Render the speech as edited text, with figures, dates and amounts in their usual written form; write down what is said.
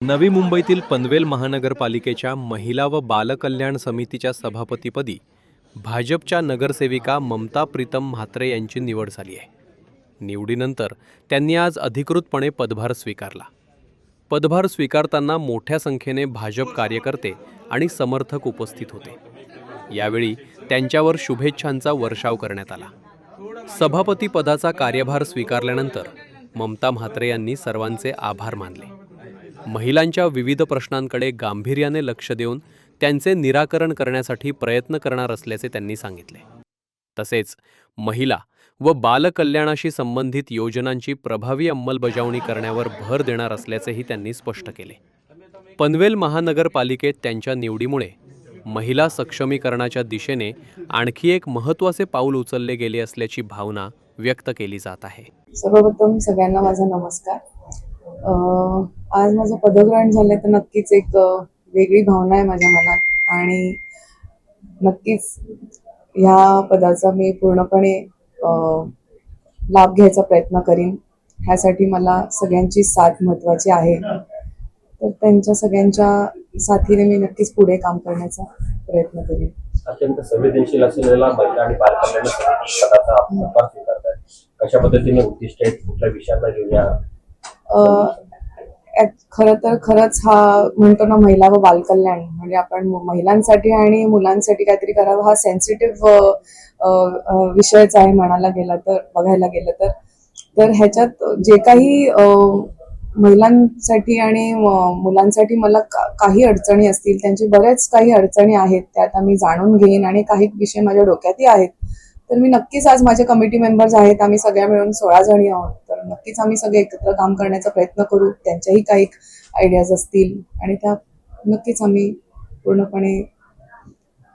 नवी मुंबईतील पनवेल महानगरपालिकेच्या महिला व बालकल्याण समितीच्या सभापतीपदी भाजपच्या नगरसेविका ममता प्रीतम म्हात्रे यांची निवड झाली आहे. निवडीनंतर त्यांनी आज अधिकृतपणे पदभार स्वीकारला. पदभार स्वीकारताना मोठ्या संख्येने भाजप कार्यकर्ते आणि समर्थक उपस्थित होते. यावेळी त्यांच्यावर शुभेच्छांचा वर्षाव करण्यात आला. सभापती पदाचा कार्यभार स्वीकारल्यानंतर ममता म्हात्रे यांनी सर्वांचे आभार मानले. महिलांच्या विविध प्रश्नांकडे गांभीर्याने लक्ष देऊन त्यांचे निराकरण करण्यासाठी प्रयत्न करणार असल्याचे त्यांनी सांगितले. तसेच महिला व बालकल्याणाशी संबंधित योजनांची प्रभावी अंमलबजावणी करण्यावर भर देणार असल्याचेही त्यांनी स्पष्ट केले. पनवेल महानगरपालिकेत त्यांच्या निवडीमुळे महिला सक्षमीकरणाच्या दिशेने आणखी एक महत्त्वाचे पाऊल उचलले गेले असल्याची भावना व्यक्त केली जात आहे. सर्वप्रथम सगळ्यांना माझा नमस्कार. आज माझं पदग्रहण झालं तर नक्कीच एक वेगळी भावना आहे माझ्या मनात आणि नक्कीच ह्या पदाचा मी पूर्णपणे लाभ घ्यायचा प्रयत्न करीन. ह्यासाठी मला सगळ्यांची साथ महत्त्वाची आहे, तर त्यांच्या सगळ्यांच्या साथीने मी नक्कीच पुढे काम करण्याचा प्रयत्न करीन. अत्यंत संवेदनशील असलेला महिला आणि बालकल्याण समिती पदाचा आपण पदभार स्वीकारताय. कशा पद्धतीने उद्दिष्ट आहेत, कुठल्या विषयांना घेऊया? खरंच हा म्हणतो ना, महिला व बालकल्याण म्हणजे आपण महिलांसाठी आणि मुलांसाठी काहीतरी करावं, हा सेन्सिटिव्ह विषयच आहे म्हणायला गेला तर, बघायला गेलं तर ह्याच्यात जे काही महिलांसाठी आणि मुलांसाठी मला काही अडचणी असतील, त्यांची बऱ्याच काही अडचणी आहेत, त्या आता मी जाणून घेईन आणि काही विषय माझ्या डोक्यातही आहेत. तर मी नक्कीच, आज माझे कमिटी मेंबर्स आहेत, आम्ही सगळ्या मिळून 16 जणी आहोत, तर नक्कीच आम्ही सगळे एकत्र काम करण्याचा प्रयत्न करू. त्यांच्याही काही आयडियाज असतील आणि त्या नक्कीच आम्ही पूर्णपणे